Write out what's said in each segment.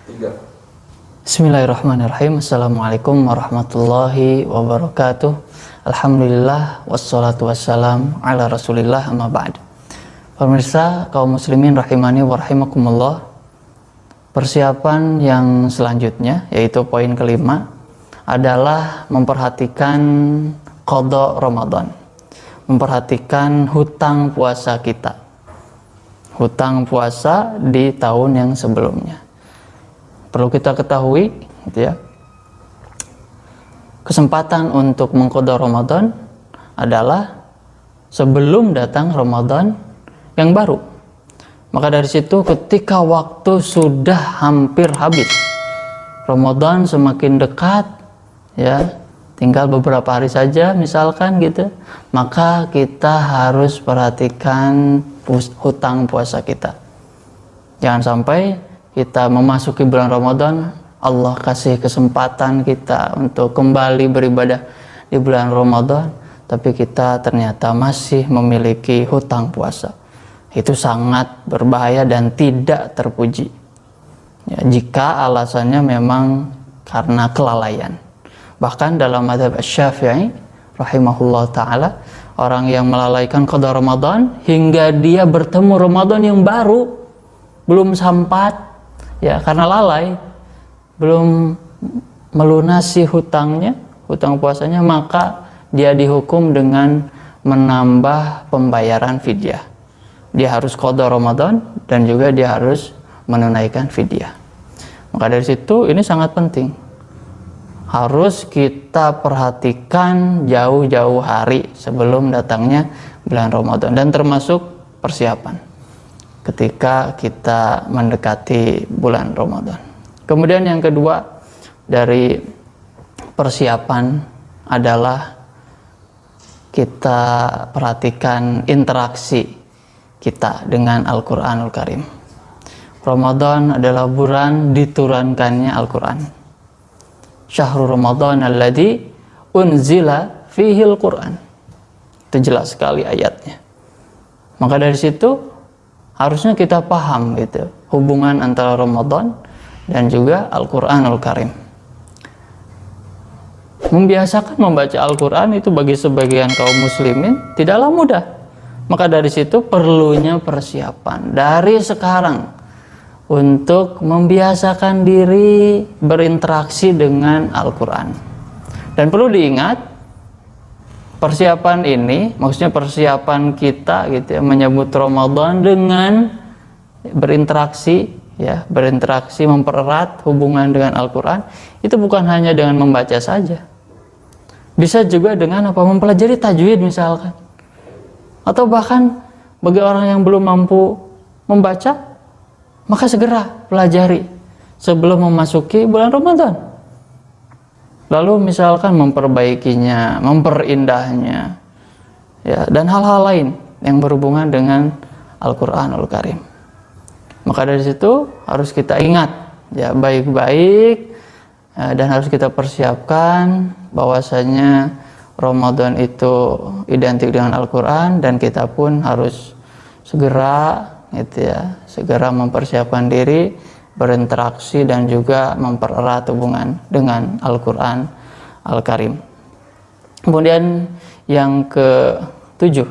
Tiga. Bismillahirrahmanirrahim. Assalamualaikum warahmatullahi wabarakatuh. Alhamdulillah wassalatu wassalam ala rasulillah amma ba'd. Pemirsa kaum muslimin rahimani wa rahimakumullah. Persiapan yang selanjutnya yaitu poin kelima adalah memperhatikan qada Ramadan. Memperhatikan hutang puasa kita. Hutang puasa di tahun yang sebelumnya. Perlu kita ketahui, gitu ya, kesempatan untuk mengqada Ramadan adalah sebelum datang Ramadan yang baru. Maka dari situ ketika waktu sudah hampir habis, Ramadan semakin dekat, ya, tinggal beberapa hari saja misalkan gitu, maka kita harus perhatikan hutang puasa kita. Jangan sampai kita memasuki bulan Ramadan, Allah kasih kesempatan kita untuk kembali beribadah di bulan Ramadan, tapi kita ternyata masih memiliki hutang puasa. Itu sangat berbahaya dan tidak terpuji. Ya, jika alasannya memang karena kelalaian. Bahkan dalam mazhab Asy-Syafi'i rahimahullah taala, orang yang melalaikan qada Ramadan hingga dia bertemu Ramadan yang baru belum sempat, ya, karena lalai, belum melunasi hutangnya, hutang puasanya, maka dia dihukum dengan menambah pembayaran fidyah. Dia harus qada Ramadan dan juga dia harus menunaikan fidyah. Maka dari situ ini sangat penting. Harus kita perhatikan jauh-jauh hari sebelum datangnya bulan Ramadan dan termasuk persiapan ketika kita mendekati bulan Ramadan. Kemudian yang kedua dari persiapan adalah kita perhatikan interaksi kita dengan Al-Quranul Karim. Ramadan adalah bulan diturunkannya Al-Quran. Syahrul Ramadan alladzi unzila fihil Quran. Itu jelas sekali ayatnya. Maka dari situ harusnya kita paham gitu hubungan antara Ramadan dan juga Al-Quranul Karim. Membiasakan membaca Al-Quran itu bagi sebagian kaum muslimin tidaklah mudah. Maka dari situ perlunya persiapan dari sekarang untuk membiasakan diri berinteraksi dengan Al-Quran. Dan perlu diingat, persiapan ini, maksudnya persiapan kita gitu ya, menyambut Ramadan dengan berinteraksi, ya, berinteraksi mempererat hubungan dengan Al-Quran, itu bukan hanya dengan membaca saja. Bisa juga dengan apa? Mempelajari tajwid misalkan. Atau bahkan bagi orang yang belum mampu membaca, maka segera pelajari sebelum memasuki bulan Ramadan. Lalu misalkan memperbaikinya, memperindahnya, ya, dan hal-hal lain yang berhubungan dengan Al-Quranul Karim. Maka dari situ harus kita ingat, ya, baik-baik, ya, dan harus kita persiapkan bahwasanya Ramadan itu identik dengan Al-Quran dan kita pun harus segera, gitu ya, segera mempersiapkan diri berinteraksi dan juga mempererat hubungan dengan Al-Quran Al-Karim. Kemudian yang ketujuh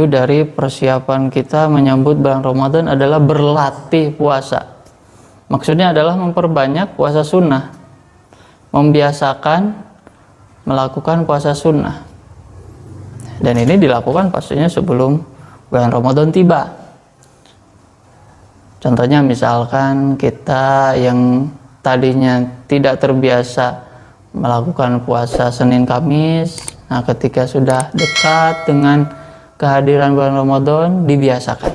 dari persiapan kita menyambut bulan Ramadan adalah berlatih puasa. Maksudnya adalah memperbanyak puasa sunnah, membiasakan melakukan puasa sunnah. Dan ini dilakukan pastinya sebelum bulan Ramadan tiba. Contohnya misalkan kita yang tadinya tidak terbiasa melakukan puasa Senin Kamis, nah ketika sudah dekat dengan kehadiran bulan Ramadan, dibiasakan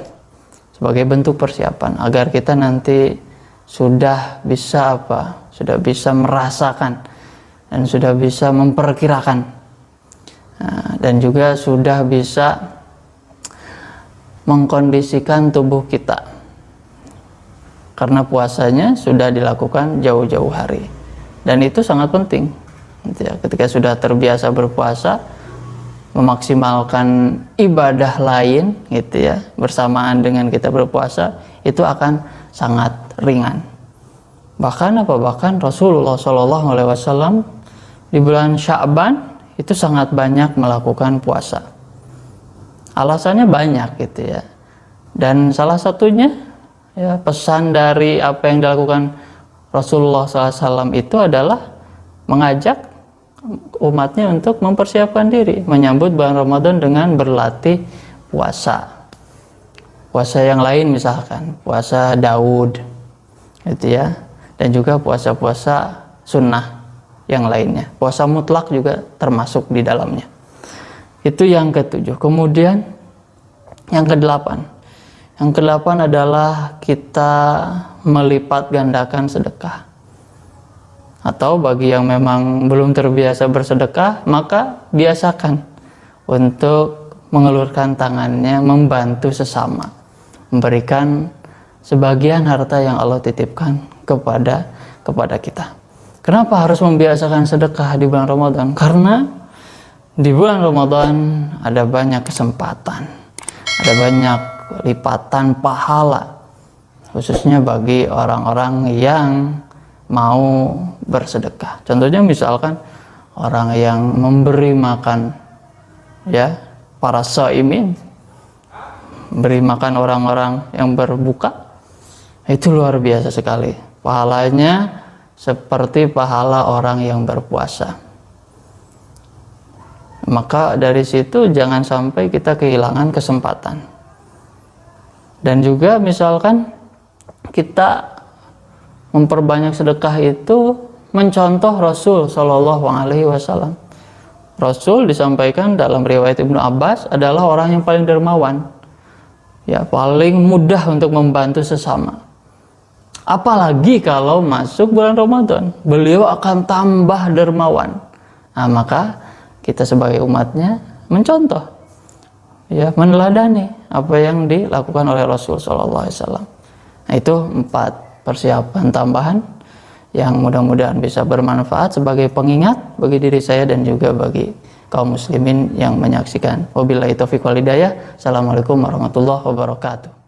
sebagai bentuk persiapan agar kita nanti sudah bisa sudah bisa merasakan dan sudah bisa memperkirakan, nah, dan juga sudah bisa mengkondisikan tubuh kita. Karena puasanya sudah dilakukan jauh-jauh hari. Dan itu sangat penting. Ketika sudah terbiasa berpuasa, memaksimalkan ibadah lain gitu ya bersamaan dengan kita berpuasa, itu akan sangat ringan. Bahkan Rasulullah SAW di bulan Sya'ban itu sangat banyak melakukan puasa. Alasannya banyak gitu ya. Dan salah satunya ya, pesan dari apa yang dilakukan Rasulullah SAW itu adalah mengajak umatnya untuk mempersiapkan diri menyambut bulan Ramadan dengan berlatih puasa. Puasa yang lain misalkan puasa Daud gitu ya, dan juga puasa-puasa sunnah yang lainnya. Puasa mutlak juga termasuk di dalamnya. Itu yang ketujuh. Kemudian yang kedelapan. Yang kedelapan adalah kita melipat gandakan sedekah. Atau bagi yang memang belum terbiasa bersedekah, maka biasakan untuk mengelurkan tangannya membantu sesama, memberikan sebagian harta yang Allah titipkan kepada kita. Kenapa harus membiasakan sedekah di bulan Ramadan? Karena di bulan Ramadan ada banyak kesempatan, ada banyak lipatan pahala, khususnya bagi orang-orang yang mau bersedekah. Contohnya misalkan orang yang memberi makan ya para shaimin, beri makan orang-orang yang berbuka, itu luar biasa sekali. Pahalanya seperti pahala orang yang berpuasa. Maka dari situ jangan sampai kita kehilangan kesempatan. Dan juga misalkan kita memperbanyak sedekah itu mencontoh Rasul Shallallahu Alaihi Wasallam. Rasul disampaikan dalam riwayat Ibnu Abbas adalah orang yang paling dermawan, ya paling mudah untuk membantu sesama. Apalagi kalau masuk bulan Ramadan, beliau akan tambah dermawan. Nah, maka kita sebagai umatnya mencontoh, ya meneladani apa yang dilakukan oleh Rasul Sallallahu Alaihi Wasallam. Nah, itu 4 persiapan tambahan yang mudah-mudahan bisa bermanfaat sebagai pengingat bagi diri saya dan juga bagi kaum muslimin yang menyaksikan. Wabillahi taufiq wal hidayah. Assalamualaikum warahmatullahi wabarakatuh.